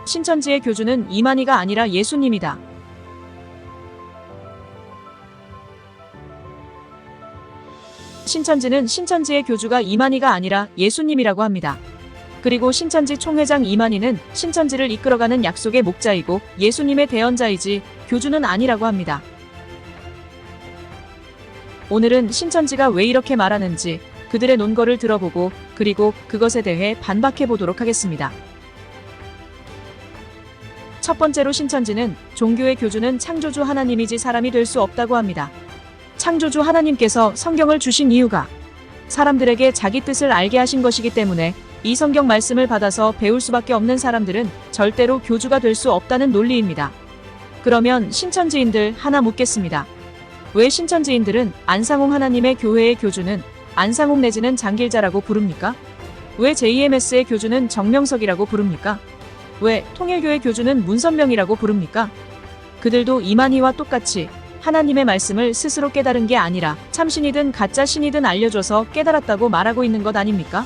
신천지의 교주는 이만희가 아니라 예수님이다. 신천지는 신천지의 교주가 이만희가 아니라 예수님이라고 합니다. 그리고 신천지 총회장 이만희는 신천지를 이끌어가는 약속의 목자이고 예수님의 대언자이지 교주는 아니라고 합니다. 오늘은 신천지가 왜 이렇게 말하는지 그들의 논거를 들어보고 그리고 그것에 대해 반박해 보도록 하겠습니다. 첫 번째로 신천지는 종교의 교주는 창조주 하나님이지 사람이 될 수 없다고 합니다. 창조주 하나님께서 성경을 주신 이유가 사람들에게 자기 뜻을 알게 하신 것이기 때문에 이 성경 말씀을 받아서 배울 수밖에 없는 사람들은 절대로 교주가 될 수 없다는 논리입니다. 그러면 신천지인들 하나 묻겠습니다. 왜 신천지인들은 안상홍 하나님의 교회의 교주는 안상홍 내지는 장길자라고 부릅니까? 왜 JMS의 교주는 정명석이라고 부릅니까? 왜 통일교의 교주는 문선명이라고 부릅니까? 그들도 이만희와 똑같이 하나님의 말씀을 스스로 깨달은 게 아니라 참신이든 가짜 신이든 알려줘서 깨달았다고 말하고 있는 것 아닙니까?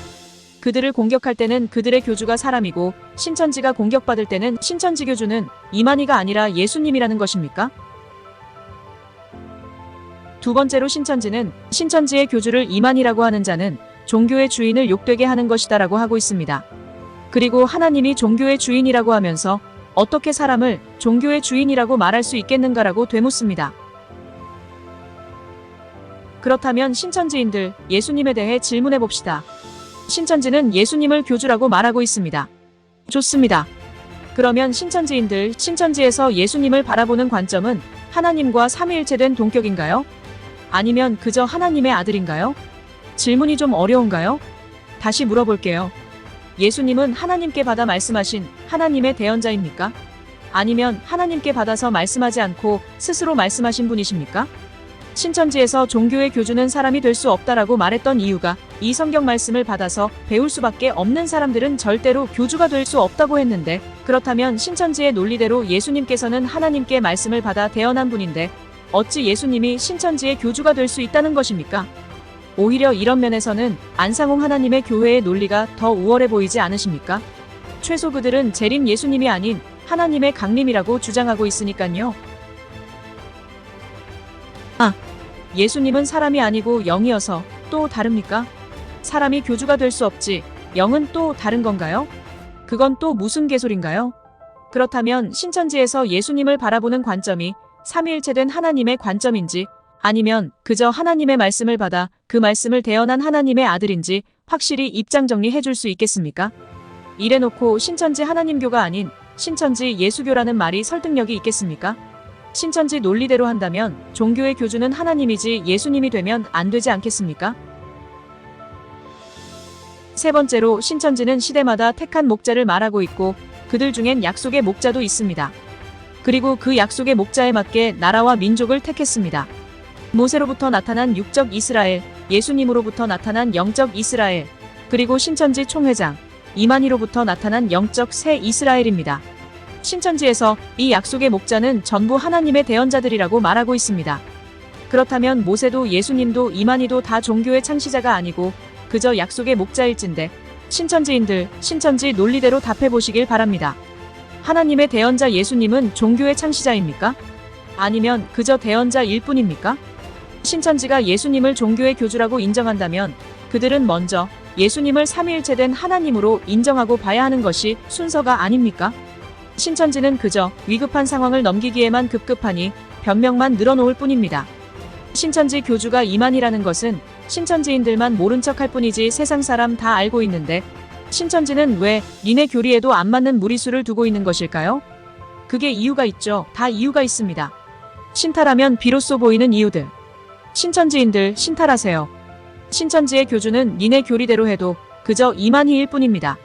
그들을 공격할 때는 그들의 교주가 사람이고 신천지가 공격받을 때는 신천지 교주는 이만희가 아니라 예수님이라는 것입니까? 두 번째로 신천지는 신천지의 교주를 이만희라고 하는 자는 종교의 주인을 욕되게 하는 것이다라고 하고 있습니다. 그리고 하나님이 종교의 주인이라고 하면서 어떻게 사람을 종교의 주인이라고 말할 수 있겠는가라고 되묻습니다. 그렇다면 신천지인들 예수님에 대해 질문해 봅시다. 신천지는 예수님을 교주라고 말하고 있습니다. 좋습니다. 그러면 신천지인들 신천지에서 예수님을 바라보는 관점은 하나님과 삼위일체된 동격인가요? 아니면 그저 하나님의 아들인가요? 질문이 좀 어려운가요? 다시 물어볼게요. 예수님은 하나님께 받아 말씀하신 하나님의 대언자입니까? 아니면 하나님께 받아서 말씀하지 않고 스스로 말씀하신 분이십니까? 신천지에서 종교의 교주는 사람이 될 수 없다라고 말했던 이유가 이 성경 말씀을 받아서 배울 수밖에 없는 사람들은 절대로 교주가 될 수 없다고 했는데, 그렇다면 신천지의 논리대로 예수님께서는 하나님께 말씀을 받아 대언한 분인데 어찌 예수님이 신천지의 교주가 될 수 있다는 것입니까? 오히려 이런 면에서는 안상홍 하나님의 교회의 논리가 더 우월해 보이지 않으십니까? 최소 그들은 재림 예수님이 아닌 하나님의 강림이라고 주장하고 있으니깐요. 예수님은 사람이 아니고 영이어서 또 다릅니까? 사람이 교주가 될 수 없지 영은 또 다른 건가요? 그건 또 무슨 개소린가요? 그렇다면 신천지에서 예수님을 바라보는 관점이 삼위일체된 하나님의 관점인지 아니면 그저 하나님의 말씀을 받아 그 말씀을 대언한 하나님의 아들인지 확실히 입장 정리해 줄 수 있겠습니까? 이래놓고 신천지 하나님교가 아닌 신천지 예수교라는 말이 설득력이 있겠습니까? 신천지 논리대로 한다면 종교의 교주는 하나님이지 예수님이 되면 안 되지 않겠습니까? 세 번째로 신천지는 시대마다 택한 목자를 말하고 있고 그들 중엔 약속의 목자도 있습니다. 그리고 그 약속의 목자에 맞게 나라와 민족을 택했습니다. 모세로부터 나타난 육적 이스라엘, 예수님으로부터 나타난 영적 이스라엘, 그리고 신천지 총회장 이만희로부터 나타난 영적 새 이스라엘입니다. 신천지에서 이 약속의 목자는 전부 하나님의 대언자들이라고 말하고 있습니다. 그렇다면 모세도 예수님도 이만희도 다 종교의 창시자가 아니고 그저 약속의 목자일진데 신천지인들 신천지 논리대로 답해보시길 바랍니다. 하나님의 대언자 예수님은 종교의 창시자입니까? 아니면 그저 대언자일 뿐입니까? 신천지가 예수님을 종교의 교주라고 인정한다면 그들은 먼저 예수님을 삼위일체된 하나님으로 인정하고 봐야 하는 것이 순서가 아닙니까? 신천지는 그저 위급한 상황을 넘기기에만 급급하니 변명만 늘어놓을 뿐입니다. 신천지 교주가 이만희라는 것은 신천지인들만 모른 척할 뿐이지 세상 사람 다 알고 있는데 신천지는 왜 니네 교리에도 안 맞는 무리수를 두고 있는 것일까요? 그게 이유가 있죠. 다 이유가 있습니다. 신탈하면 비로소 보이는 이유들. 신천지인들 신탈하세요. 신천지의 교주는 니네 교리대로 해도 그저 이만희일 뿐입니다.